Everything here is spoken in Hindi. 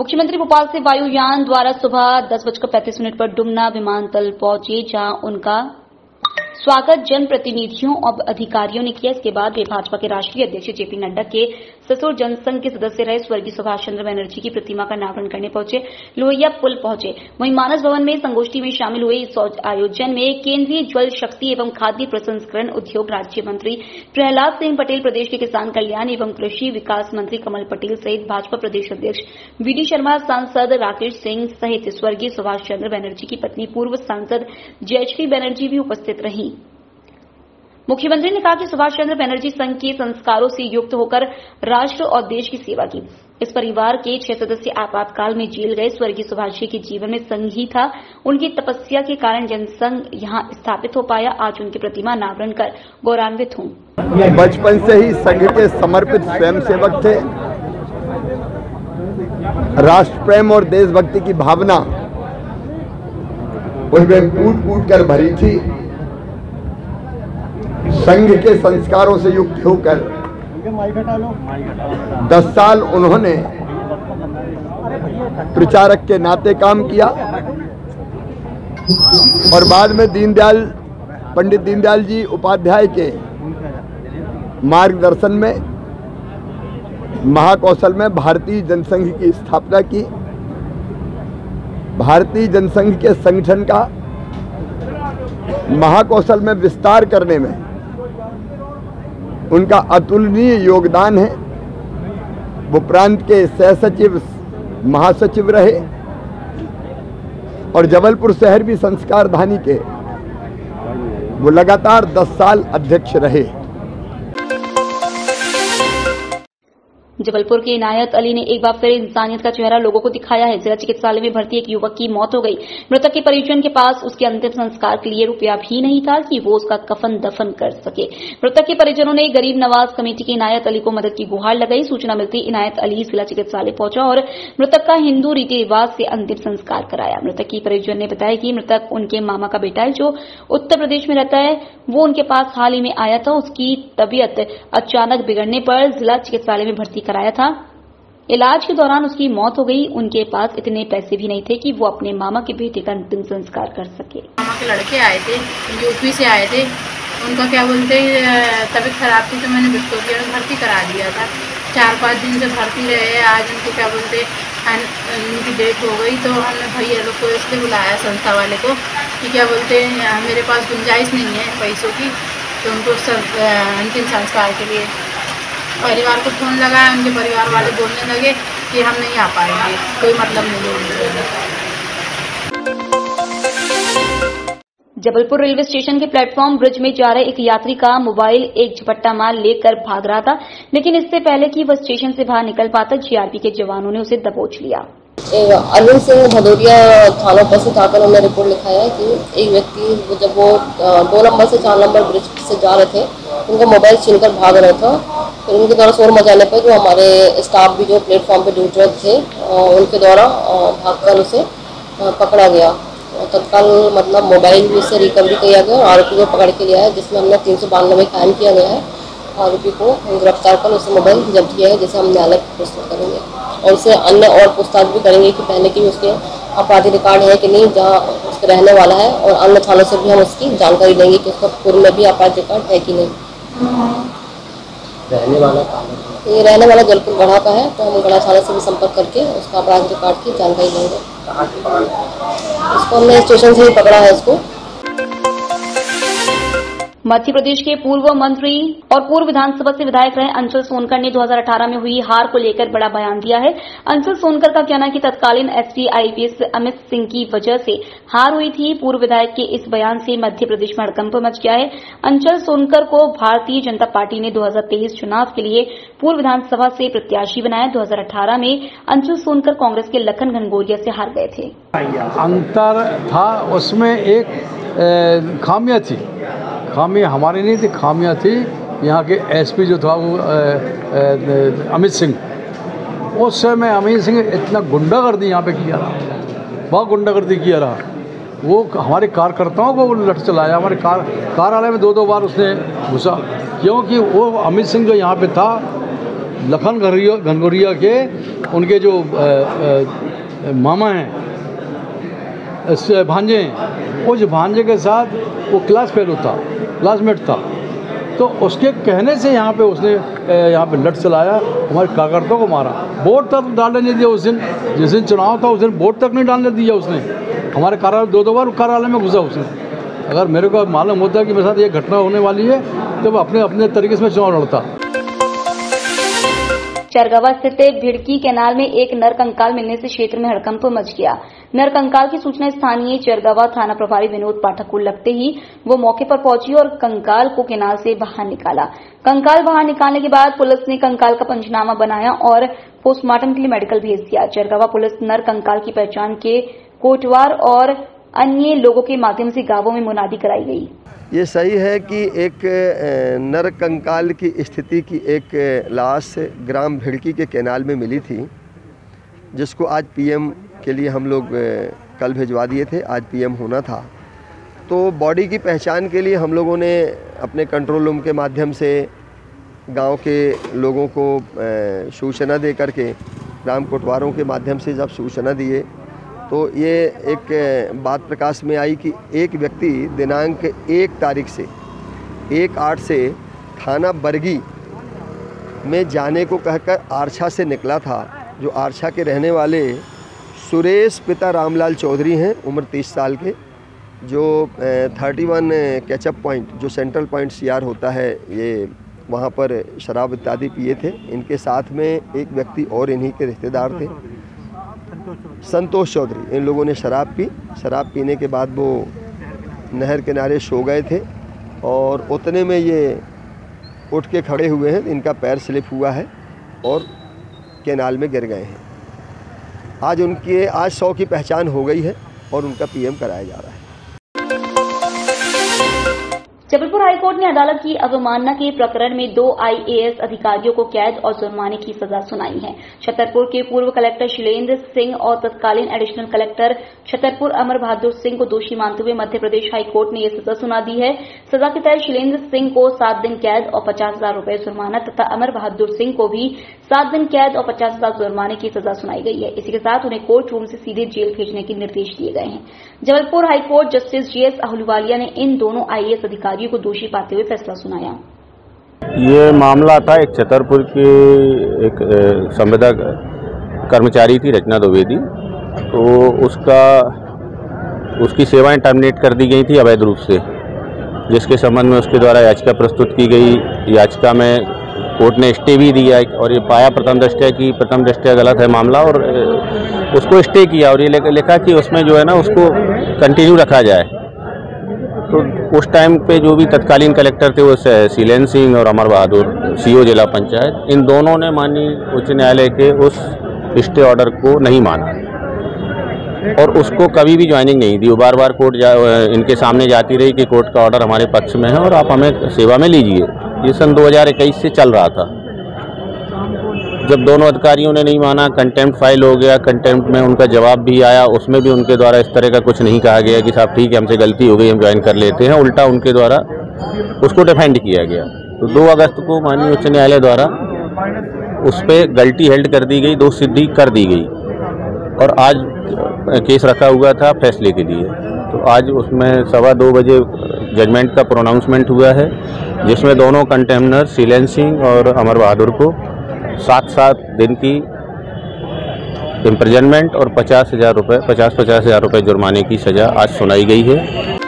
मुख्यमंत्री भोपाल से वायुयान द्वारा सुबह 10:35 पर डुमना विमानतल पहुंचे, जहां उनका स्वागत जनप्रतिनिधियों और अधिकारियों ने किया। इसके बाद वे भाजपा के राष्ट्रीय अध्यक्ष जेपी नड्डा के ससुर जनसंघ के सदस्य रहे स्वर्गीय सुभाष चंद्र बनर्जी की प्रतिमा का अनावरण करने पहुंचे, लोहिया पुल पहुंचे। वहीं मानस भवन में संगोष्ठी में शामिल हुए इस आयोजन में केंद्रीय जल शक्ति एवं खाद्य प्रसंस्करण उद्योग राज्य मंत्री प्रहलाद सिंह पटेल, प्रदेश के किसान कल्याण एवं कृषि विकास मंत्री कमल पटेल सहित भाजपा प्रदेश अध्यक्ष वीडी शर्मा, सांसद राकेश सिंह सहित स्वर्गीय सुभाष चंद्र बनर्जी की पत्नी पूर्व सांसद जयश्री बनर्जी भी उपस्थित रहीं। मुख्यमंत्री ने कहा कि सुभाष चंद्र बनर्जी संघ के संस्कारों से युक्त होकर राष्ट्र और देश की सेवा की। इस परिवार के 6 सदस्य आपातकाल में जेल गए। स्वर्गीय सुभाष जी के जीवन में संघ ही था। उनकी तपस्या के कारण जनसंघ यहां स्थापित हो पाया। आज उनकी प्रतिमा अनावरण कर गौरवान्वित हूं। बचपन से ही संघ के समर्पित स्वयंसेवक थे। राष्ट्र प्रेम और देशभक्ति की भावना उनमें कूट-कूट कर भरी थी। संघ के संस्कारों से युक्त होकर 10 साल उन्होंने प्रचारक के नाते काम किया और बाद में पंडित दीनदयाल जी उपाध्याय के मार्गदर्शन में महाकौशल में भारतीय जनसंघ की स्थापना की। भारतीय जनसंघ के संगठन का महाकौशल में विस्तार करने में उनका अतुलनीय योगदान है। वो प्रांत के सहसचिव महासचिव रहे और जबलपुर शहर भी संस्कारधानी के वो लगातार 10 साल अध्यक्ष रहे। जबलपुर के इनायत अली ने एक बार फिर इंसानियत का चेहरा लोगों को दिखाया है। जिला चिकित्सालय में भर्ती एक युवक की मौत हो गई। मृतक के परिजन के पास उसके अंतिम संस्कार के लिए रुपया भी नहीं था कि वो उसका कफन दफन कर सके। मृतक के परिजनों ने गरीब नवाज कमेटी के इनायत अली को मदद की गुहार लगाई। सूचना मिलती इनायत अली जिला चिकित्सालय पहुंचा और मृतक का हिंदू रीति रिवाज से अंतिम संस्कार कराया। मृतक की परिजन ने बताया कि मृतक उनके मामा का बेटा है जो उत्तर प्रदेश में रहता है। वो उनके पास हाल ही में आया था। उसकी तबीयत अचानक बिगड़ने पर जिला चिकित्सालय में भर्ती कराया था। इलाज के दौरान उसकी मौत हो गई। उनके पास इतने पैसे भी नहीं थे कि वो अपने मामा के बेटे का अंतिम संस्कार कर सके। मामा के लड़के आए थे, यूपी से आए थे। उनका क्या बोलते तबीयत खराब थी तो मैंने विक्टोरिया में भर्ती करा दिया था। 4-5 दिन से भर्ती रहे। आज उनको क्या बोलते उनकी डेथ हो गई तो हमने भैया लोग को इसलिए बुलाया संस्था वाले को कि क्या बोलते मेरे पास गुंजाइश नहीं है पैसों की, तो उनको अंतिम संस्कार के लिए परिवार को फोन लगाया। उनके परिवार वाले बोलने लगे कि हम नहीं आ पाएंगे, कोई मतलब नहीं है। जबलपुर रेलवे स्टेशन के प्लेटफॉर्म ब्रिज में जा रहे एक यात्री का मोबाइल एक झपट्टा मार लेकर भाग रहा था, लेकिन इससे पहले कि वह स्टेशन से बाहर निकल पाता, जीआरपी के जवानों ने उसे दबोच लिया। अरविंद सिंह भदौरिया थाना पर से आकर उन्होंने रिपोर्ट लिखाया है कि एक व्यक्ति जब वो 2 नंबर से 4 नंबर ब्रिज से जा रहे थे, उनका मोबाइल छीनकर भाग रहा था। फिर उनके द्वारा शोर मचाने पर जो हमारे स्टाफ भी जो प्लेटफॉर्म पे ड्यूटी थे उनके द्वारा भागकर उसे पकड़ा गया। तत्काल मतलब मोबाइल भी उससे रिकवरी किया गया और आरोपी को पकड़ के लिया है, जिसमें हमने 392 कायम किया गया है। आरोपी को गिरफ्तार कर उससे मोबाइल जब्त किया है, जिसे हम न्यायालय प्रस्तुत करेंगे और उससे अन्य और पूछताछ भी करेंगे कि पहले की उसके आपराधिक रिकॉर्ड है कि नहीं, जहाँ उसके रहने वाला है, और अन्य थानों से भी हम उसकी जानकारी लेंगे कि उसका पूर्व में भी आपराधिक रिकॉर्ड है कि नहीं। ये रहने वाला जबलपुर गढ़ा का है, तो हम गढ़ा थाने से भी संपर्क करके उसका आपराधिक रिकॉर्ड की जानकारी लेंगे। इसको हमने स्टेशन से ही पकड़ा है इसको। मध्य प्रदेश के पूर्व मंत्री और पूर्व विधानसभा से विधायक रहे अंचल सोनकर ने 2018 में हुई हार को लेकर बड़ा बयान दिया है। अंचल सोनकर का कहना है कि तत्कालीन एसपी आईपीएस अमित सिंह की वजह से हार हुई थी। पूर्व विधायक के इस बयान से मध्य प्रदेश में हड़कंप मच गया है। अंचल सोनकर को भारतीय जनता पार्टी ने 2023 चुनाव के लिए पूर्व विधानसभा से प्रत्याशी बनाया। 2018 में अंचल सोनकर कांग्रेस के लखन घनघोरिया से हार गए थे। अंतर था, उसमें एक खामियां थी। खामी हमारी नहीं थी, खामियां थी यहाँ के एसपी जो था वो अमित सिंह। उस समय अमित सिंह इतना गुंडागर्दी यहाँ पे किया रहा, बहुत गुंडागर्दी किया रहा। वो हमारे कार्यकर्ताओं को लट चलाया। हमारे कार्यालय में 2-2 बार उसने घुसा, क्योंकि वो अमित सिंह जो यहाँ पे था लखन घनघोरिया के उनके जो मामा हैं, भांजे हैं, उस भांजे के साथ वो क्लास फेलो था, क्लासमेट था। तो उसके कहने से यहाँ पे उसने यहाँ पे लठ चलाया, हमारे कार्यकर्ताओं को मारा। वोट तक डालने नहीं दिया उस दिन, जिस दिन चुनाव था उस दिन वोट तक नहीं डालने दिया उसने। हमारे कार्यालय 2 बार कार्यालय में घुसा उसने। अगर मेरे को मालूम होता कि मेरे साथ ये घटना होने वाली है तो वो अपने तरीके से चुनाव लड़ता। चरगवा स्थित भिड़की कैनाल में एक नर कंकाल मिलने से क्षेत्र में हड़कंप मच गया। नर कंकाल की सूचना स्थानीय चरगवा थाना प्रभारी विनोद पाठक को लगते ही वो मौके पर पहुंची और कंकाल को कैनाल से बाहर निकाला। कंकाल बाहर निकालने के बाद पुलिस ने कंकाल का पंचनामा बनाया और पोस्टमार्टम के लिए मेडिकल भेज दिया। चरगवा पुलिस नर कंकाल की पहचान के कोटवार और अन्य लोगों के माध्यम से गांवों में मुनादी कराई गई। ये सही है कि एक नर कंकाल की स्थिति की एक लाश ग्राम भिड़की के कैनाल में मिली थी, जिसको आज पीएम के लिए हम लोग कल भिजवा दिए थे। आज पीएम होना था, तो बॉडी की पहचान के लिए हम लोगों ने अपने कंट्रोल रूम के माध्यम से गांव के लोगों को सूचना दे करके, ग्राम कोटवारों के माध्यम से जब सूचना दिए तो ये एक बात प्रकाश में आई कि एक व्यक्ति दिनांक 1 तारीख से 1/8 से थाना बरगी में जाने को कहकर आरछा से निकला था। जो आरछा के रहने वाले सुरेश पिता रामलाल चौधरी हैं, उम्र 30 साल के, जो 31 कैचअप पॉइंट जो सेंट्रल पॉइंट सीआर होता है, ये वहाँ पर शराब इत्यादि पिए थे। इनके साथ में एक व्यक्ति और इन्हीं के रिश्तेदार थे, संतोष चौधरी। इन लोगों ने शराब पी। शराब पीने के बाद वो नहर किनारे सो गए थे और उतने में ये उठ के खड़े हुए हैं। इनका पैर स्लिप हुआ है और कैनाल में गिर गए हैं। आज 100 की पहचान हो गई है और उनका पीएम कराया जा रहा है। जबलपुर हाईकोर्ट ने अदालत की अवमानना के प्रकरण में 2 आईएएस अधिकारियों को कैद और जुर्माने की सजा सुनाई है। छतरपुर के पूर्व कलेक्टर शैलेंद्र सिंह और तत्कालीन एडिशनल कलेक्टर छतरपुर अमर बहादुर सिंह को दोषी मानते हुए मध्य प्रदेश हाईकोर्ट ने यह सजा सुना दी है। सजा के तहत शैलेंद्र सिंह को 7 दिन कैद और 50,000 रुपए जुर्माना तथा अमर बहादुर सिंह को भी 7 दिन कैद और 50,000 जुर्माने की सजा सुनाई गई है। इसी के साथ उन्हें कोर्ट रूम से सीधे जेल भेजने के निर्देश दिए गए हैं। Jabalpur high court justice GS Ahluwalia ने इन दोनों आईएएस अधिकारियों को दोषी पाते हुए फैसला सुनाया। ये मामला था एक छतरपुर की एक संविदा कर्मचारी थी रचना द्विवेदी, तो उसकी सेवाएं टर्मिनेट कर दी गई थी अवैध रूप से, जिसके संबंध में उसके द्वारा याचिका प्रस्तुत की गई। याचिका में कोर्ट ने स्टे भी दिया और ये पाया प्रथम दृष्टया गलत है मामला, और उसको स्टे किया और ये लिखा कि उसमें जो है ना उसको कंटिन्यू रखा जाए। तो उस टाइम पे जो भी तत्कालीन कलेक्टर थे वो शैलेंद्र सिंह और अमर बहादुर सीओ जिला पंचायत, इन दोनों ने माननीय उच्च न्यायालय के उस स्टे ऑर्डर को नहीं माना और उसको कभी भी ज्वाइनिंग नहीं दी। बार बार कोर्ट इनके सामने जाती रही कि कोर्ट का ऑर्डर हमारे पक्ष में है और आप हमें सेवा में लीजिए। ये सन 2021 से चल रहा था। जब दोनों अधिकारियों ने नहीं माना, कंटेम्प्ट फाइल हो गया। कंटेम्प्ट में उनका जवाब भी आया, उसमें भी उनके द्वारा इस तरह का कुछ नहीं कहा गया कि साहब ठीक है हमसे गलती हो गई हम ज्वाइन कर लेते हैं। उल्टा उनके द्वारा उसको डिफेंड किया गया। तो 2 अगस्त को माननीय उच्च न्यायालय द्वारा उस पर गलती हेल्ड कर दी गई, दोष सिद्धि कर दी गई और आज केस रखा हुआ था फैसले के लिए। तो आज उसमें 2:15 बजे जजमेंट का प्रोनाउंसमेंट हुआ है, जिसमें दोनों कंटेम्नर शैलेंद्र सिंह और अमर बहादुर को 7 दिन की इम्प्रिजनमेंट और 50,000 रुपये जुर्माने की सज़ा आज सुनाई गई है।